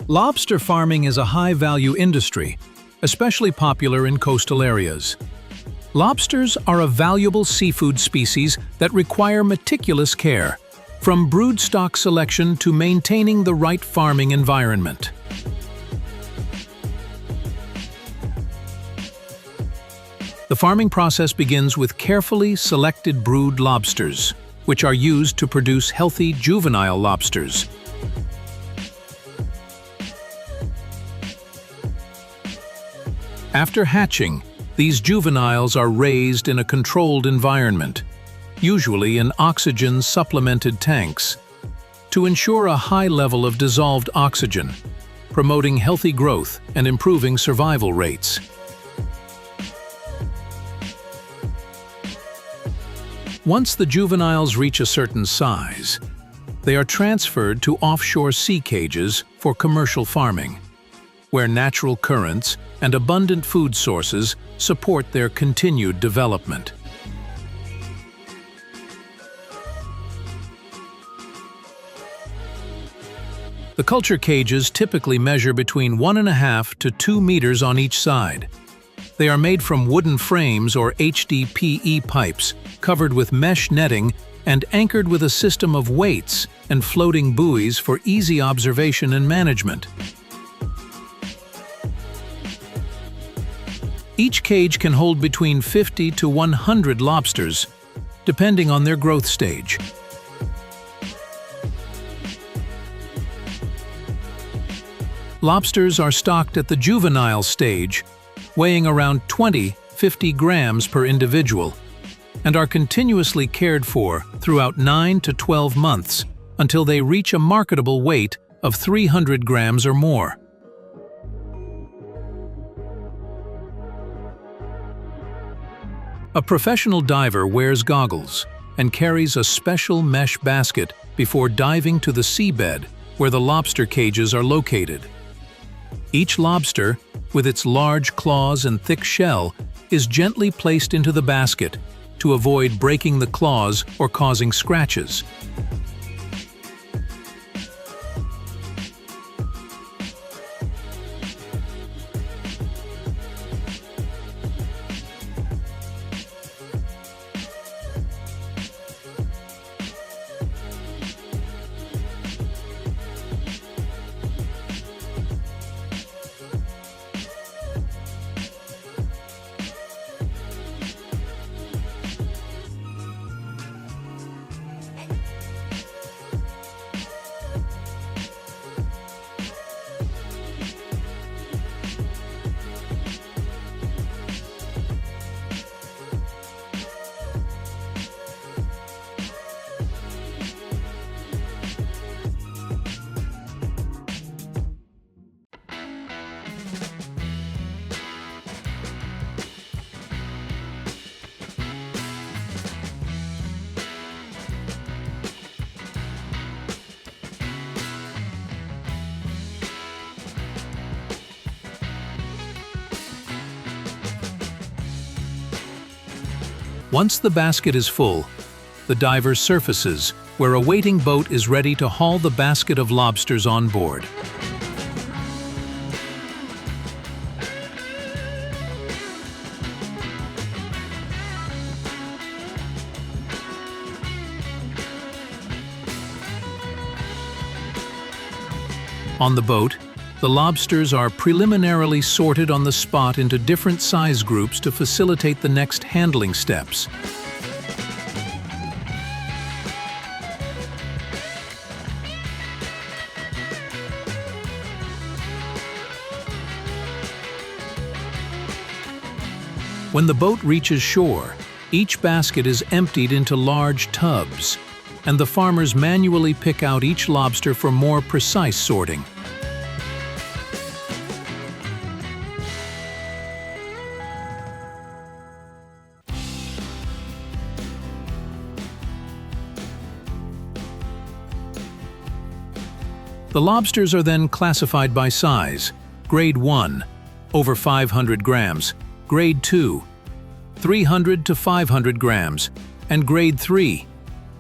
Lobster farming is a high-value industry, especially popular in coastal areas. Lobsters are a valuable seafood species that require meticulous care, from broodstock selection to maintaining the right farming environment. The farming process begins with carefully selected brood lobsters, which are used to produce healthy juvenile lobsters. After hatching, these juveniles are raised in a controlled environment, usually in oxygen-supplemented tanks, to ensure a high level of dissolved oxygen, promoting healthy growth and improving survival rates. Once the juveniles reach a certain size, they are transferred to offshore sea cages for commercial farming, where natural currents and abundant food sources support their continued development. The culture cages typically measure between 1.5 to 2 meters on each side. They are made from wooden frames or HDPE pipes, covered with mesh netting and anchored with a system of weights and floating buoys for easy observation and management. Each cage can hold between 50 to 100 lobsters, depending on their growth stage. Lobsters are stocked at the juvenile stage, weighing around 20–50 grams per individual, and are continuously cared for throughout 9 to 12 months until they reach a marketable weight of 300 grams or more. A professional diver wears goggles and carries a special mesh basket before diving to the seabed where the lobster cages are located. Each lobster, with its large claws and thick shell, is gently placed into the basket to avoid breaking the claws or causing scratches. Once the basket is full, the diver surfaces, where a waiting boat is ready to haul the basket of lobsters on board. On the boat, the lobsters are preliminarily sorted on the spot into different size groups to facilitate the next handling steps. When the boat reaches shore, each basket is emptied into large tubs, and the farmers manually pick out each lobster for more precise sorting. The lobsters are then classified by size: Grade 1, over 500 grams, Grade 2, 300 to 500 grams, and Grade 3,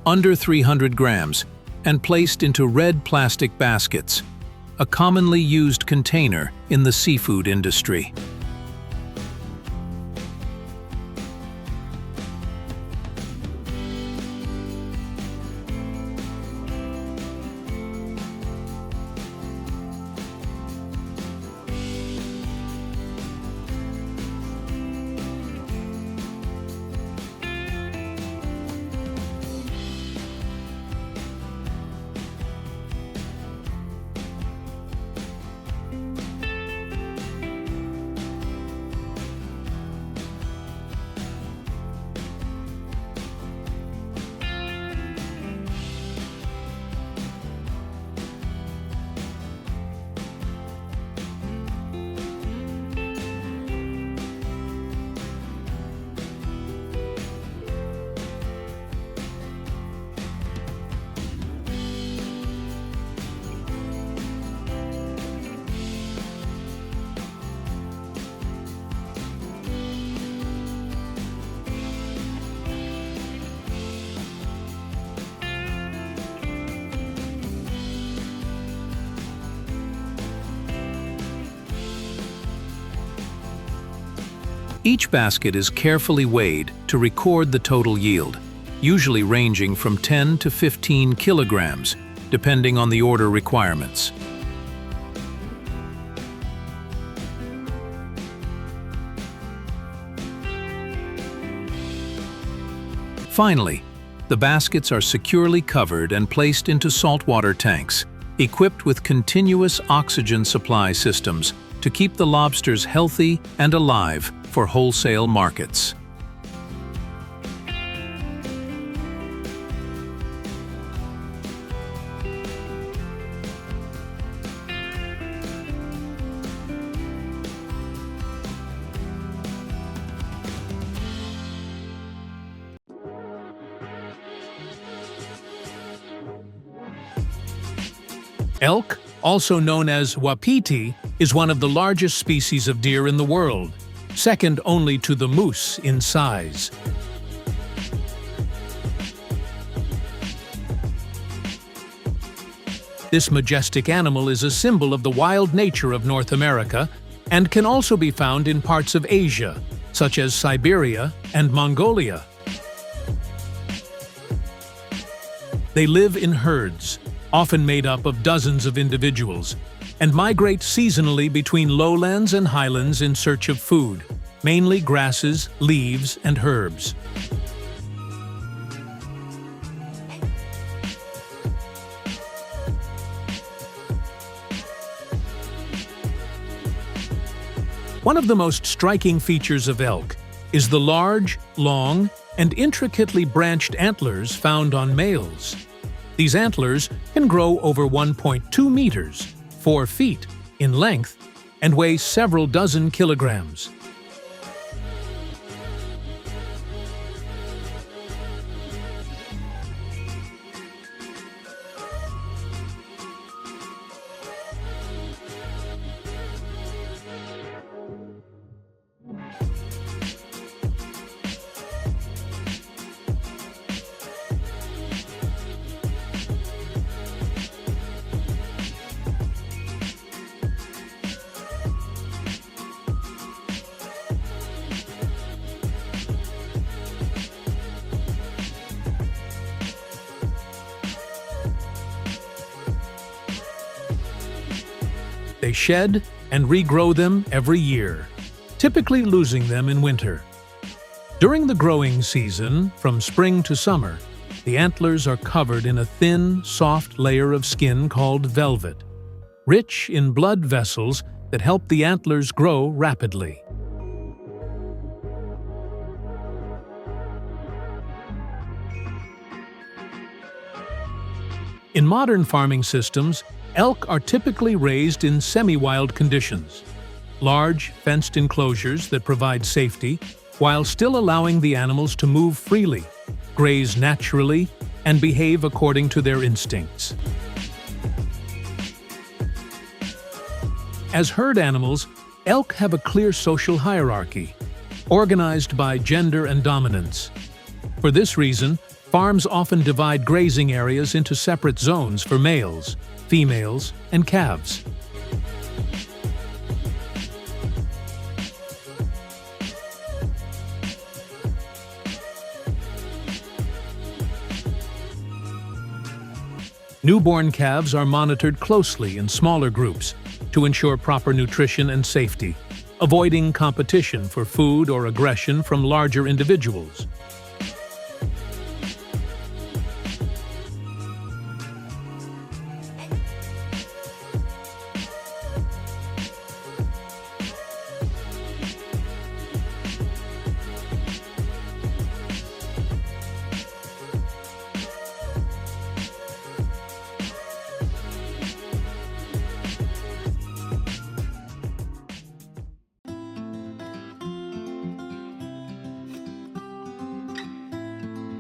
under 300 grams, and placed into red plastic baskets. a commonly used container in the seafood industry. Each basket is carefully weighed to record the total yield, usually ranging from 10 to 15 kilograms, depending on the order requirements. Finally, the baskets are securely covered and placed into saltwater tanks, equipped with continuous oxygen supply systems to keep the lobsters healthy and alive for wholesale markets. Elk, also known as wapiti, is one of the largest species of deer in the world, second only to the moose in size. This majestic animal is a symbol of the wild nature of North America and can also be found in parts of Asia, such as Siberia and Mongolia. They live in herds, often made up of dozens of individuals, and migrate seasonally between lowlands and highlands in search of food, mainly grasses, leaves, and herbs. One of the most striking features of elk is the large, long, and intricately branched antlers found on males. These antlers can grow over 1.2 meters, 4 feet, in length, and weigh several dozen kilograms. They shed and regrow them every year, typically losing them in winter. During the growing season, from spring to summer, the antlers are covered in a thin, soft layer of skin called velvet, rich in blood vessels that help the antlers grow rapidly. In modern farming systems, elk are typically raised in semi-wild conditions, large, fenced enclosures that provide safety, while still allowing the animals to move freely, graze naturally, and behave according to their instincts. As herd animals, elk have a clear social hierarchy, organized by gender and dominance. For this reason, Farms often divide grazing areas into separate zones for males, females, and calves. Newborn calves are monitored closely in smaller groups to ensure proper nutrition and safety, avoiding competition for food or aggression from larger individuals.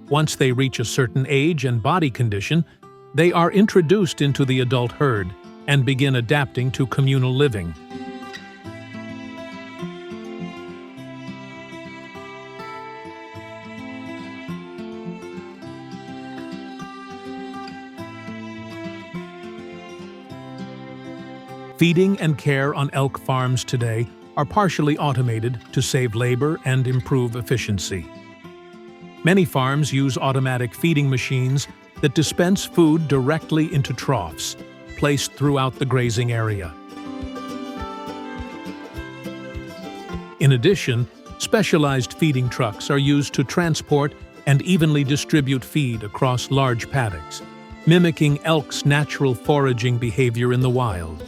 Once they reach a certain age and body condition, they are introduced into the adult herd and begin adapting to communal living. Feeding and care on elk farms today are partially automated to save labor and improve efficiency. Many farms use automatic feeding machines that dispense food directly into troughs, placed throughout the grazing area. In addition, specialized feeding trucks are used to transport and evenly distribute feed across large paddocks, mimicking elk's natural foraging behavior in the wild.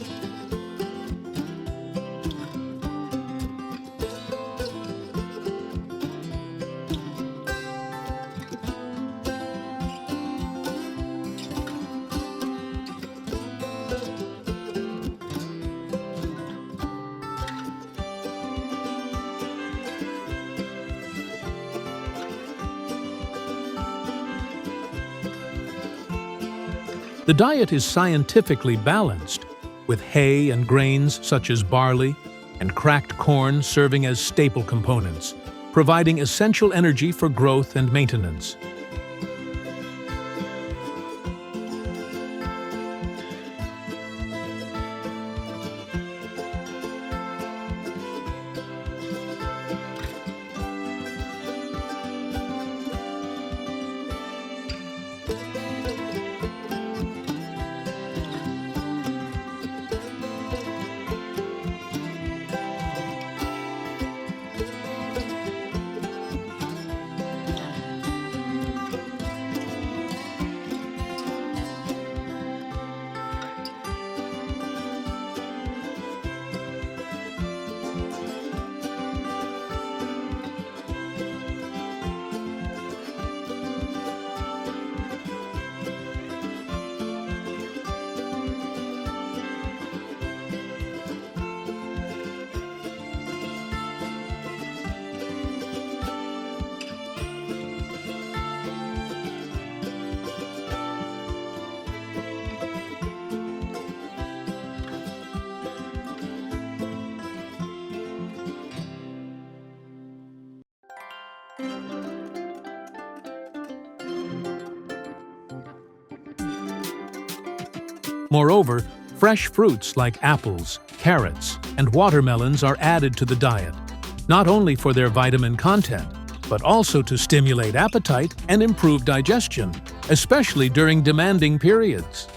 The diet is scientifically balanced, with hay and grains such as barley and cracked corn serving as staple components, providing essential energy for growth and maintenance. Moreover, fresh fruits like apples, carrots, and watermelons are added to the diet, not only for their vitamin content, but also to stimulate appetite and improve digestion, especially during demanding periods.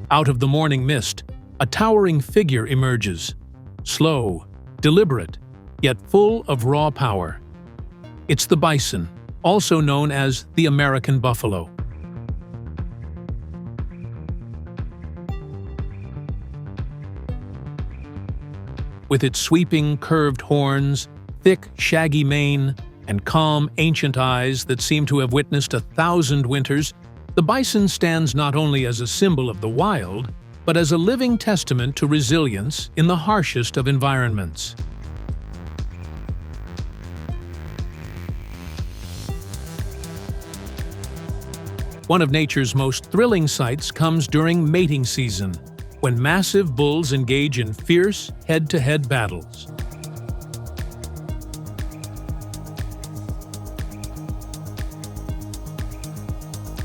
Out of the morning mist, a towering figure emerges. Slow, deliberate, yet full of raw power. It's the bison, also known as the American buffalo. With its sweeping, curved horns, thick, shaggy mane, and calm, ancient eyes that seem to have witnessed 1,000 winters, the bison stands not only as a symbol of the wild, but as a living testament to resilience in the harshest of environments. One of nature's most thrilling sights comes during mating season, when massive bulls engage in fierce, head-to-head battles.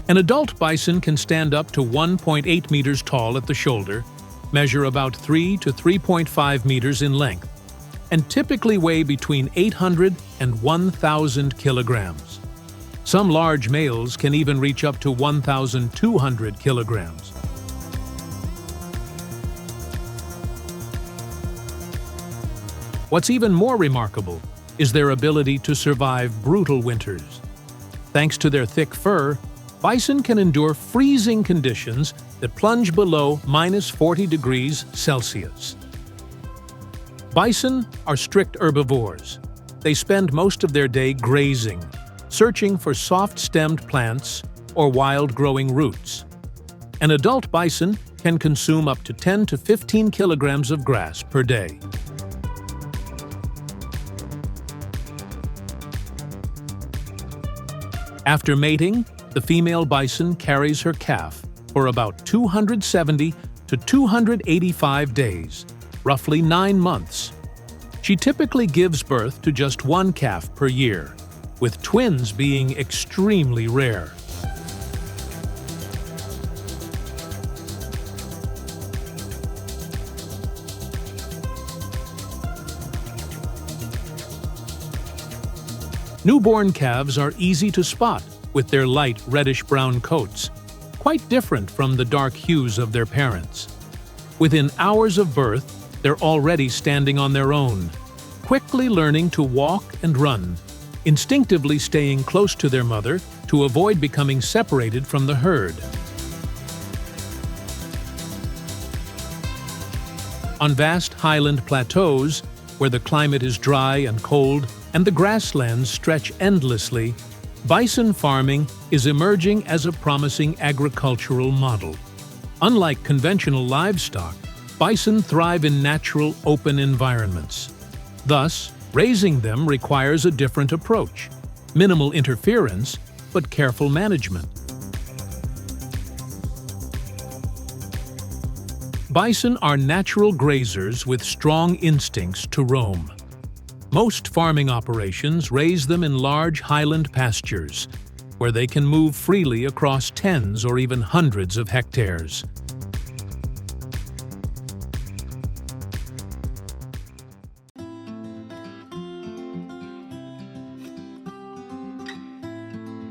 An adult bison can stand up to 1.8 meters tall at the shoulder, measure about 3 to 3.5 meters in length, and typically weigh between 800 and 1,000 kilograms. Some large males can even reach up to 1,200 kilograms. What's even more remarkable is their ability to survive brutal winters. Thanks to their thick fur, bison can endure freezing conditions that plunge below -40 degrees Celsius. Bison are strict herbivores. They spend most of their day grazing, searching for soft-stemmed plants or wild-growing roots. An adult bison can consume up to 10 to 15 kilograms of grass per day. After mating, the female bison carries her calf for about 270 to 285 days, roughly 9 months. She typically gives birth to just one calf per year, with twins being extremely rare. Newborn calves are easy to spot with their light reddish-brown coats, quite different from the dark hues of their parents. Within hours of birth, they're already standing on their own, quickly learning to walk and run, instinctively staying close to their mother to avoid becoming separated from the herd. On vast highland plateaus, where the climate is dry and cold and the grasslands stretch endlessly, bison farming is emerging as a promising agricultural model. Unlike conventional livestock, bison thrive in natural, open environments. Thus, raising them requires a different approach: minimal interference, but careful management. Bison are natural grazers with strong instincts to roam. Most farming operations raise them in large highland pastures, where they can move freely across tens or even hundreds of hectares.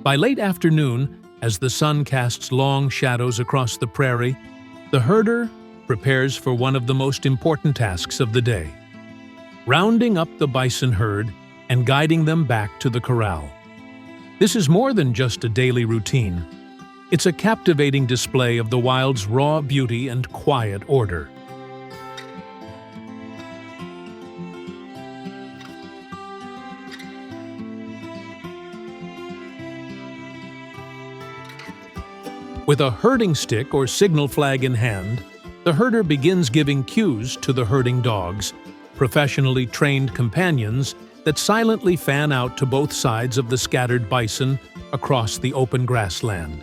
By late afternoon, as the sun casts long shadows across the prairie, the herder prepares for one of the most important tasks of the day: rounding up the bison herd and guiding them back to the corral. This is more than just a daily routine. It's a captivating display of the wild's raw beauty and quiet order. With a herding stick or signal flag in hand, the herder begins giving cues to the herding dogs, professionally trained companions that silently fan out to both sides of the scattered bison across the open grassland.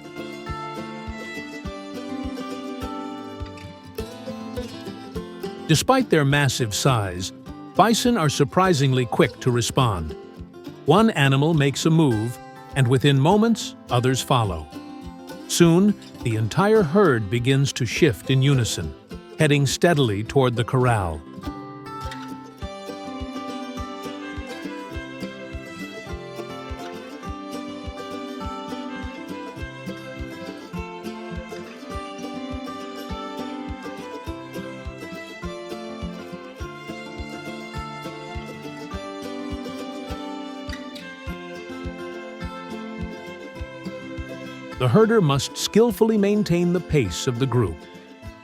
Despite their massive size, bison are surprisingly quick to respond. One animal makes a move, and within moments, others follow. Soon, the entire herd begins to shift in unison, heading steadily toward the corral. the herder must skillfully maintain the pace of the group,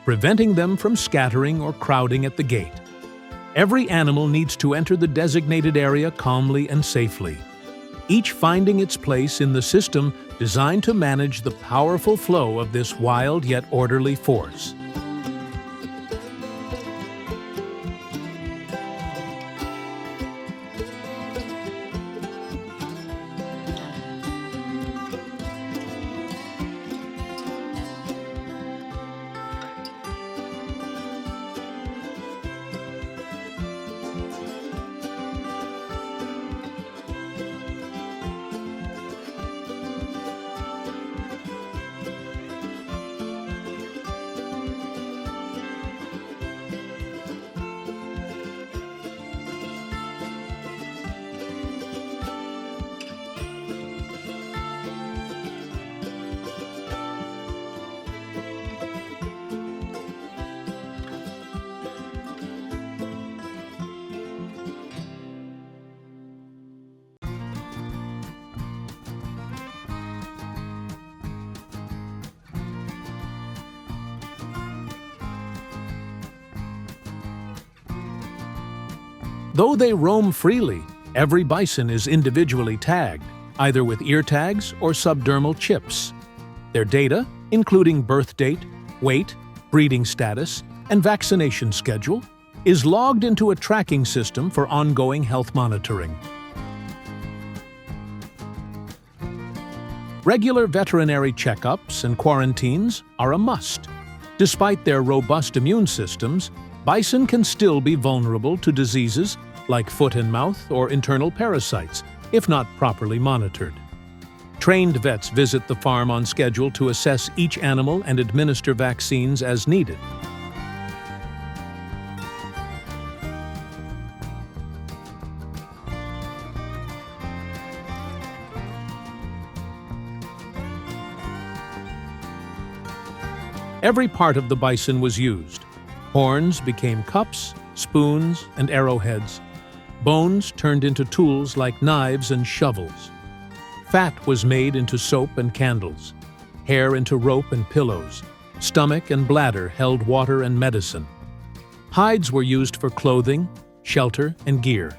preventing them from scattering or crowding at the gate. Every animal needs to enter the designated area calmly and safely, each finding its place in the system designed to manage the powerful flow of this wild yet orderly force. Though they roam freely, every bison is individually tagged, either with ear tags or subdermal chips. Their data, including birth date, weight, breeding status, and vaccination schedule, is logged into a tracking system for ongoing health monitoring. Regular veterinary checkups and quarantines are a must. Despite their robust immune systems, bison can still be vulnerable to diseases like foot and mouth or internal parasites, if not properly monitored. Trained vets visit the farm on schedule to assess each animal and administer vaccines as needed. Every part of the bison was used. Horns became cups, spoons, and arrowheads. Bones turned into tools like knives and shovels. Fat was made into soap and candles. Hair into rope and pillows. Stomach and bladder held water and medicine. Hides were used for clothing, shelter, and gear.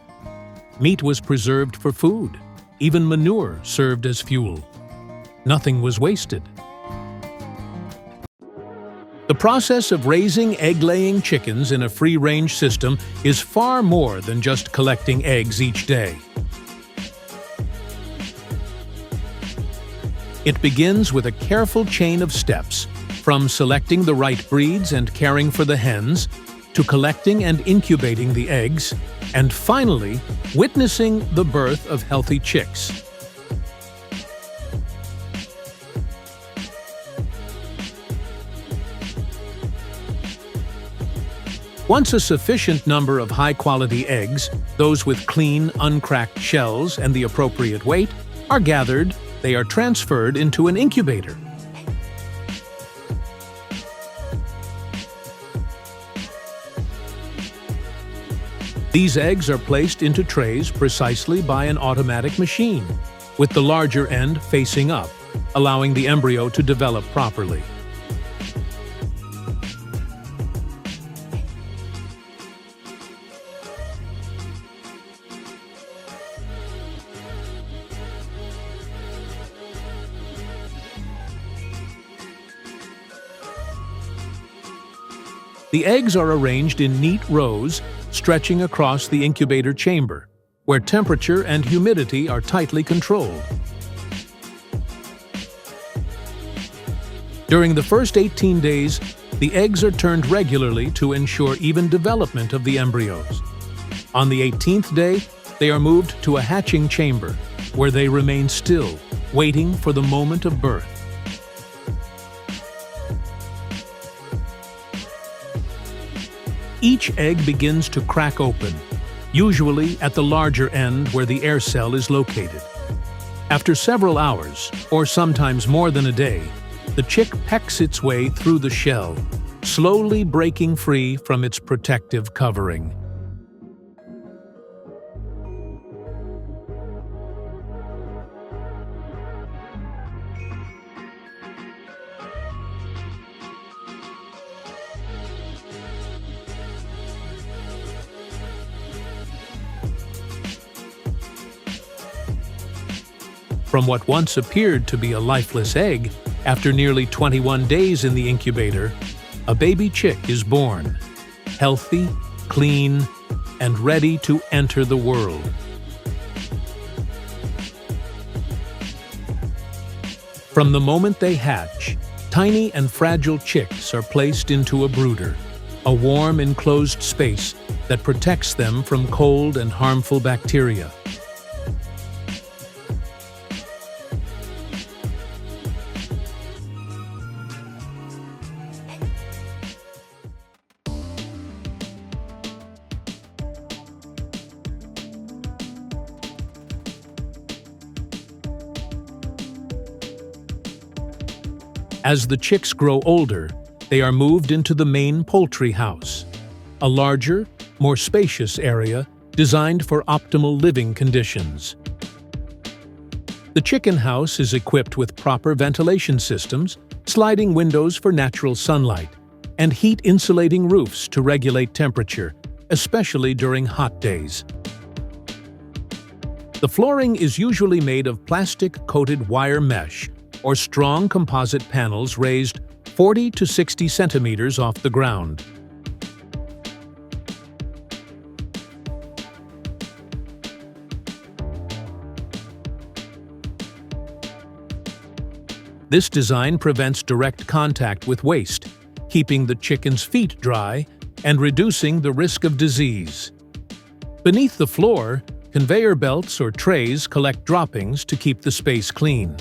Meat was preserved for food. Even manure served as fuel. Nothing was wasted. The process of raising egg-laying chickens in a free-range system is far more than just collecting eggs each day. It begins with a careful chain of steps, from selecting the right breeds and caring for the hens, to collecting and incubating the eggs, and finally, witnessing the birth of healthy chicks. Once a sufficient number of high-quality eggs, those with clean, uncracked shells and the appropriate weight, are gathered, they are transferred into an incubator. These eggs are placed into trays precisely by an automatic machine, with the larger end facing up, allowing the embryo to develop properly. The eggs are arranged in neat rows, stretching across the incubator chamber, where temperature and humidity are tightly controlled. During the first 18 days, the eggs are turned regularly to ensure even development of the embryos. On the 18th day, they are moved to a hatching chamber, where they remain still, waiting for the moment of birth. Each egg begins to crack open, usually at the larger end where the air cell is located. After several hours, or sometimes more than a day, the chick pecks its way through the shell, slowly breaking free from its protective covering. From what once appeared to be a lifeless egg, after nearly 21 days in the incubator, a baby chick is born, healthy, clean, and ready to enter the world. From the moment they hatch, tiny and fragile chicks are placed into a brooder, a warm enclosed space that protects them from cold and harmful bacteria. As the chicks grow older, they are moved into the main poultry house, a larger, more spacious area designed for optimal living conditions. The chicken house is equipped with proper ventilation systems, sliding windows for natural sunlight, and heat-insulating roofs to regulate temperature, especially during hot days. The flooring is usually made of plastic-coated wire mesh or strong composite panels raised 40 to 60 centimeters off the ground. This design prevents direct contact with waste, keeping the chicken's feet dry and reducing the risk of disease. Beneath the floor, conveyor belts or trays collect droppings to keep the space clean.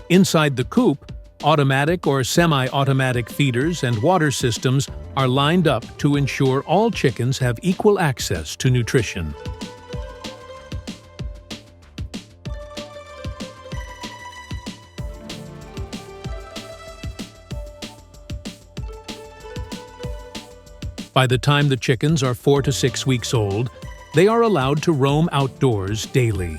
Inside the coop, automatic or semi-automatic feeders and water systems are lined up to ensure all chickens have equal access to nutrition. By the time the chickens are 4 to 6 weeks old, they are allowed to roam outdoors daily.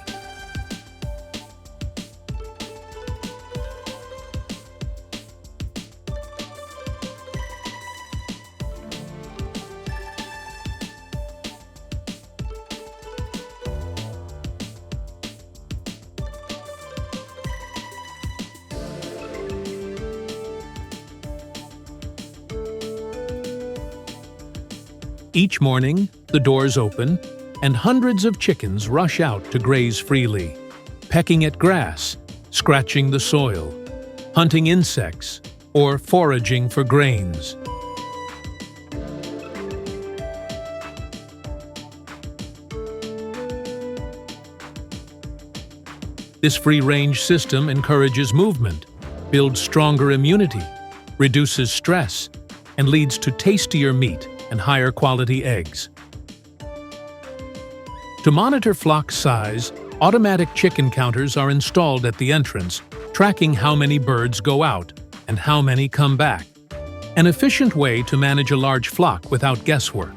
Each morning, the doors open, and hundreds of chickens rush out to graze freely, pecking at grass, scratching the soil, hunting insects, or foraging for grains. This free-range system encourages movement, builds stronger immunity, reduces stress, and leads to tastier meat and higher quality eggs. To monitor flock size, automatic chicken counters are installed at the entrance, tracking how many birds go out and how many come back. An efficient way to manage a large flock without guesswork.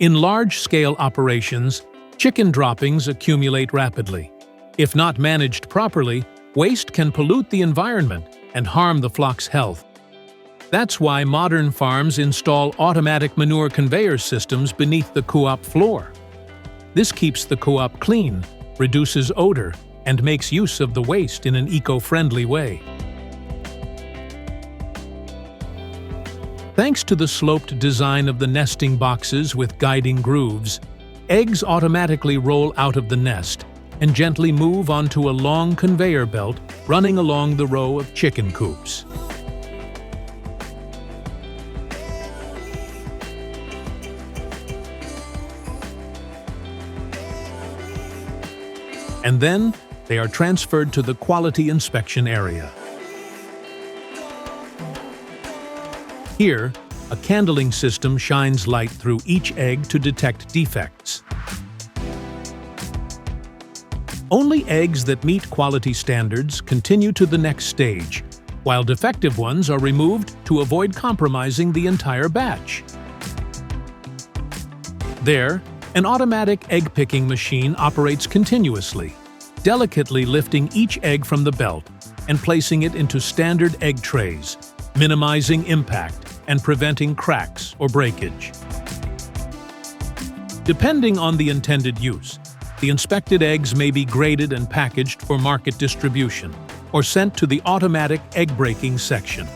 In large-scale operations, chicken droppings accumulate rapidly. If not managed properly, waste can pollute the environment and harm the flock's health. That's why modern farms install automatic manure conveyor systems beneath the co-op floor. This keeps the co-op clean, reduces odor, and makes use of the waste in an eco-friendly way. Thanks to the sloped design of the nesting boxes with guiding grooves, eggs automatically roll out of the nest and gently move onto a long conveyor belt running along the row of chicken coops. And then they are transferred to the quality inspection area. Here, A candling system shines light through each egg to detect defects. Only eggs that meet quality standards continue to the next stage, while defective ones are removed to avoid compromising the entire batch. There, an automatic egg-picking machine operates continuously, delicately lifting each egg from the belt and placing it into standard egg trays, minimizing impact and preventing cracks or breakage. Depending on the intended use, the inspected eggs may be graded and packaged for market distribution or sent to the automatic egg-breaking section.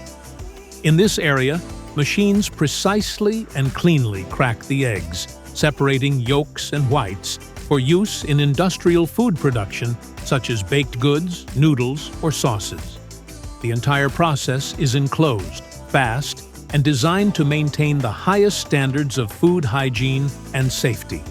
In this area, machines precisely and cleanly crack the eggs, separating yolks and whites for use in industrial food production such as baked goods, noodles, or sauces. The entire process is enclosed, fast, and designed to maintain the highest standards of food hygiene and safety.